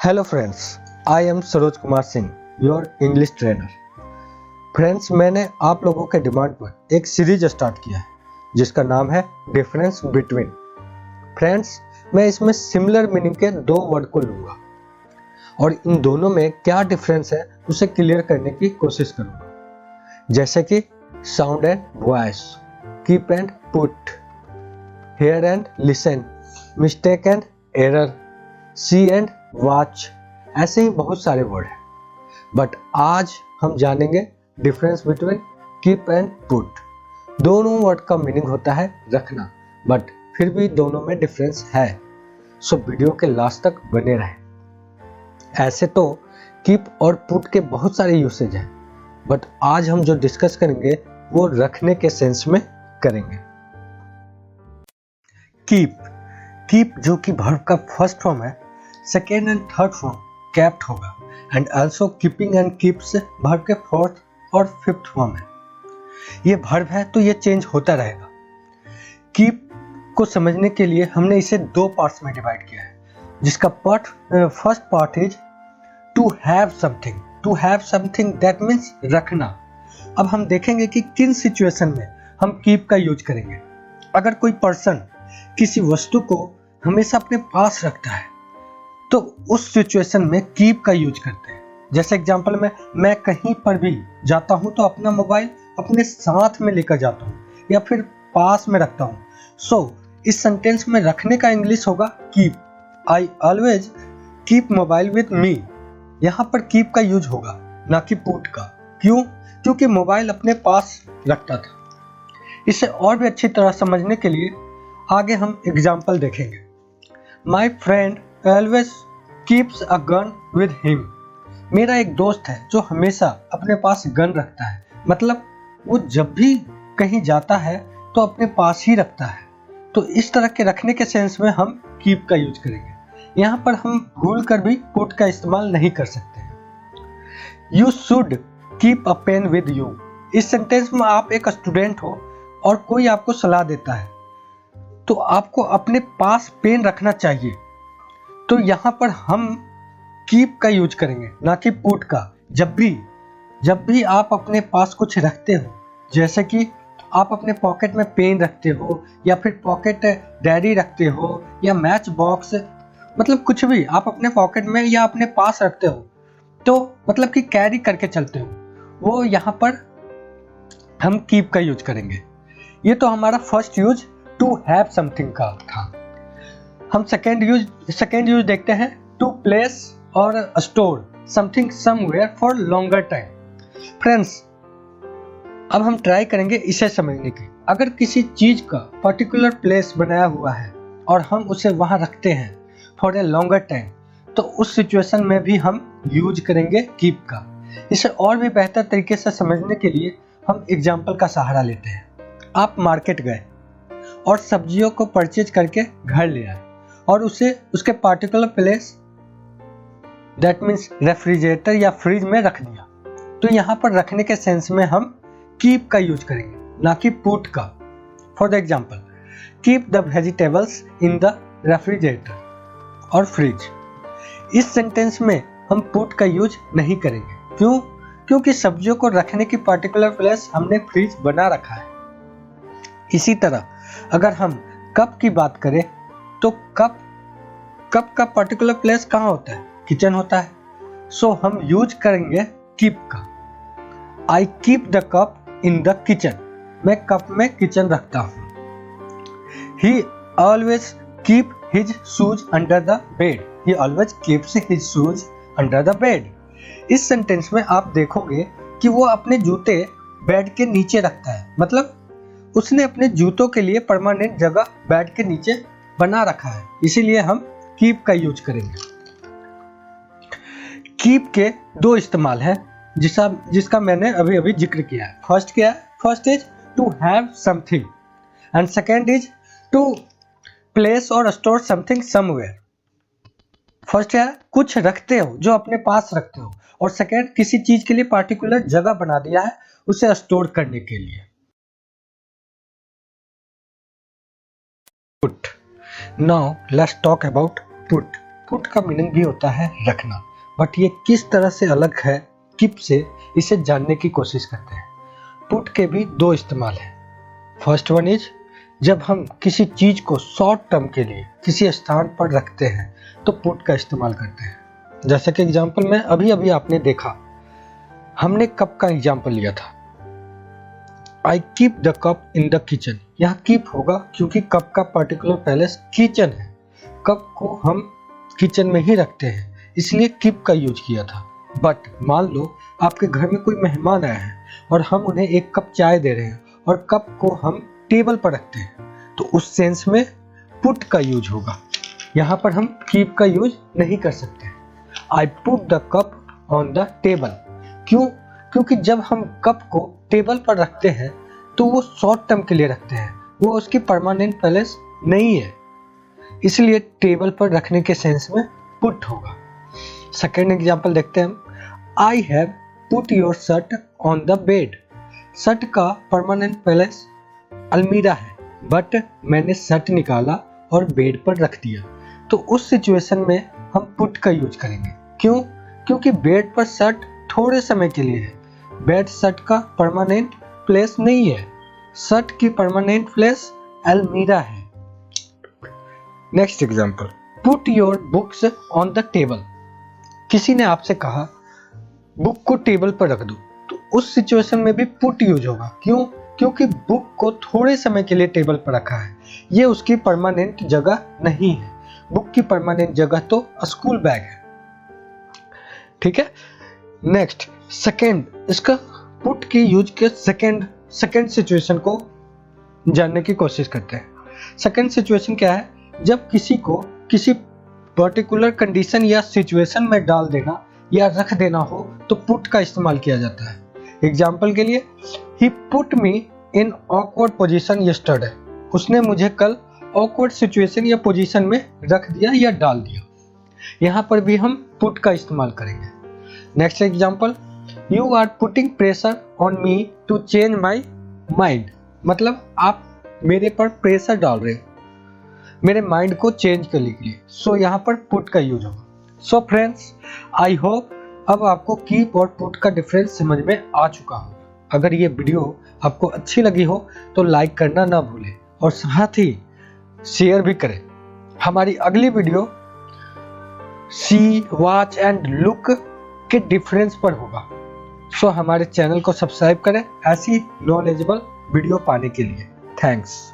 Hello friends, I am Saroj Kumar Singh, your English trainer. Friends, मैंने आप लोगों के डिमांड पर एक सीरीज स्टार्ट किया है जिसका नाम है डिफरेंस बिटवीन। फ्रेंड्स, मैं इसमें सिमिलर मीनिंग के दो वर्ड को लूँगा और इन दोनों में क्या डिफरेंस है उसे क्लियर करने की कोशिश करूँगा, जैसे कि sound and voice, keep and put, hear and listen, mistake and error, see and watch. ऐसे ही बहुत सारे वर्ड हैं, बट आज हम जानेंगे difference between keep and put. दोनों वर्ड का मीनिंग होता है रखना, बट फिर भी दोनों में डिफरेंस है। सो वीडियो के लास्ट तक बने रहें। ऐसे तो कीप और पुट के बहुत सारे यूसेज हैं, बट आज हम जो डिस्कस करेंगे वो रखने के सेंस में करेंगे। कीप जो कि वर्ब का फर्स्ट फॉर्म है, second and third form kept होगा, and also keeping and keeps verb के फोर्थ और फिफ्थ फॉर्म है। ये वर्ब है तो ये चेंज होता रहेगा। कीप को समझने के लिए हमने इसे दो पार्ट्स में डिवाइड किया है, जिसका first part is to have something. To have something that means रखना। अब हम देखेंगे कि किन सिचुएशन में हम कीप का यूज करेंगे। अगर कोई पर्सन किसी वस्तु को हमेशा अपने पास रखता है तो उस सिचुएशन में कीप का यूज करते हैं। जैसे एग्जांपल में, मैं कहीं पर भी जाता हूं तो अपना मोबाइल अपने साथ में लेकर जाता हूं या फिर पास में रखता हूं। सो इस सेंटेंस में रखने का इंग्लिश होगा keep. I always keep mobile with me. यहाँ पर कीप का यूज होगा, ना कि पुट का। क्यों? क्योंकि मोबाइल अपने पास रखता था। इसे और भी अच्छी तरह समझने के लिए आगे हम एग्जाम्पल देखेंगे। My friend always keeps a gun with him. मेरा एक दोस्त है जो हमेशा अपने पास गन रखता है, मतलब वो जब भी कहीं जाता है तो अपने पास ही रखता है। तो इस तरह के रखने के सेंस में हम कीप का यूज करेंगे। यहाँ पर हम भूल कर भी पुट का इस्तेमाल नहीं कर सकते हैं। You should keep a pen with you. इस सेंटेंस में आप एक स्टूडेंट हो और कोई आपको सलाह देता है तो आपको अपने पास पेन रखना चाहिए। तो यहाँ पर हम कीप का यूज करेंगे, ना कि पुट का। जब भी आप अपने पास कुछ रखते हो, जैसे कि आप अपने पॉकेट में पेन रखते हो या फिर पॉकेट डायरी रखते हो या मैच बॉक्स, मतलब कुछ भी आप अपने पॉकेट में या अपने पास रखते हो तो मतलब कि कैरी करके चलते हो, वो यहाँ पर हम कीप का यूज करेंगे। ये तो हमारा first use to have something का था। हम सेकेंड यूज देखते हैं, टू प्लेस और store something somewhere for longer time. Friends, अब हम ट्राई करेंगे इसे समझने की। अगर किसी चीज का पर्टिकुलर प्लेस बनाया हुआ है और हम उसे वहां रखते हैं फॉर ए लॉन्गर टाइम, तो उस सिचुएशन में भी हम यूज करेंगे कीप का। इसे और भी बेहतर तरीके से समझने के लिए हम एग्जाम्पल का सहारा लेते हैं। आप मार्केट गए और सब्जियों को परचेज करके घर ले आए और उसे उसके particular place, that means refrigerator या फ्रिज में रख दिया। तो यहाँ पर रखने के सेंस में हम कीप का यूज करेंगे, ना कि पुट का। For the example, keep the vegetables in the refrigerator और फ्रिज। इस सेंटेंस में हम पुट का यूज नहीं करेंगे। क्यों? क्योंकि सब्जियों को रखने की पार्टिकुलर प्लेस हमने फ्रिज बना रखा है। इसी तरह अगर हम कप की बात करें तो कप का पर्टिकुलर प्लेस कहाँ होता है? किचन होता है। सो हम यूज करेंगे कीप का। I keep the cup in the kitchen. मैं कप में किचन रखता हूँ। ही always keep his shoes under the bed. He always keeps his shoes under the bed. इस सेंटेंस में आप देखोगे कि वो अपने जूते बेड के नीचे रखता है, मतलब उसने अपने जूतों के लिए परमानेंट जगह बेड के नीचे बना रखा है। इसीलिए हम कीप का यूज करेंगे। कीप के दो इस्तेमाल है जिसका मैंने अभी जिक्र किया है। First is to have something and second is to place और स्टोर समथिंग समवेयर। फर्स्ट है कुछ रखते हो जो अपने पास रखते हो, और सेकेंड किसी चीज के लिए पार्टिकुलर जगह बना दिया है उसे स्टोर करने के लिए। Put. Now let's talk about put. Put का मीनिंग भी होता है रखना, बट ये किस तरह से अलग है कीप से, इसे जानने की कोशिश करते हैं। पुट के भी दो इस्तेमाल हैं। फर्स्ट वन इज, जब हम किसी चीज को शॉर्ट टर्म के लिए किसी स्थान पर रखते हैं तो पुट का इस्तेमाल करते हैं। जैसे कि एग्जांपल में अभी आपने देखा, हमने कप का एग्जांपल लिया था। I keep the cup in the kitchen. यहाँ कीप होगा क्योंकि कप का पर्टिकुलर प्लेस किचन है। कप को हम किचन में ही रखते हैं, इसलिए कीप का यूज किया था। बट मान लो आपके घर में कोई मेहमान आया है और हम उन्हें एक कप चाय दे रहे हैं और कप को हम टेबल पर रखते हैं, तो उस सेंस में पुट का यूज होगा। यहाँ पर हम कीप का यूज नहीं कर सकते। I put the cup on the table. क्यों? क्योंकि जब हम कप को टेबल पर रखते हैं तो वो शॉर्ट टर्म के लिए रखते हैं, वो उसकी परमानेंट प्लेस नहीं है, इसलिए टेबल पर रखने के सेंस में पुट होगा। सेकेंड एग्जाम्पल देखते हैं हम। I have put your shirt on the bed. Shirt का परमानेंट प्लेस अलमीरा है, बट मैंने शर्ट निकाला और बेड पर रख दिया, तो उस सिचुएशन में हम पुट का यूज करेंगे। क्यों? क्योंकि बेड पर शर्ट थोड़े समय के लिए है, बेड शर्ट का परमानेंट प्लेस नहीं है, शर्ट की परमानेंट प्लेस अलमीरा है। Next example, put your books on the table. किसी ने आपसे कहा बुक को टेबल पर रख दो, तो उस सिचुएशन में भी पुट यूज होगा। क्यों? क्योंकि बुक को थोड़े समय के लिए टेबल पर रखा है, ये उसकी परमानेंट जगह नहीं है। बुक की परमानेंट जगह तो स्कूल बैग है। ठीक है। नेक्स्ट सेकेंड, इसका पुट की यूज के सेकेंड सिचुएशन को जानने की कोशिश करते हैं। सेकेंड सिचुएशन क्या है? जब किसी को किसी पर्टिकुलर कंडीशन या सिचुएशन में डाल देना या रख देना हो तो पुट का इस्तेमाल किया जाता है। एग्जाम्पल के लिए, ही पुट मी इन ऑकवर्ड पोजीशन यस्टरडे। उसने मुझे कल ऑकवर्ड सिचुएशन या पोजीशन में रख दिया या डाल दिया। यहाँ पर भी हम पुट का इस्तेमाल करेंगे। Next example, you are putting pressure on me to change my mind. मतलब आप मेरे पर प्रेशर डाल रहे हो मेरे माइंड को चेंज करने के लिए। सो यहाँ पर पुट का यूज होगा। सो फ्रेंड्स, आई होप अब आपको कीप और पुट का डिफरेंस समझ में आ चुका हो। अगर ये वीडियो आपको अच्छी लगी हो तो लाइक करना ना भूलें और साथ ही शेयर भी करें। हमारी अगली video see, watch and look के डिफरेंस पर होगा। सो हमारे चैनल को सब्सक्राइब करें ऐसी नॉलेजेबल वीडियो पाने के लिए। थैंक्स।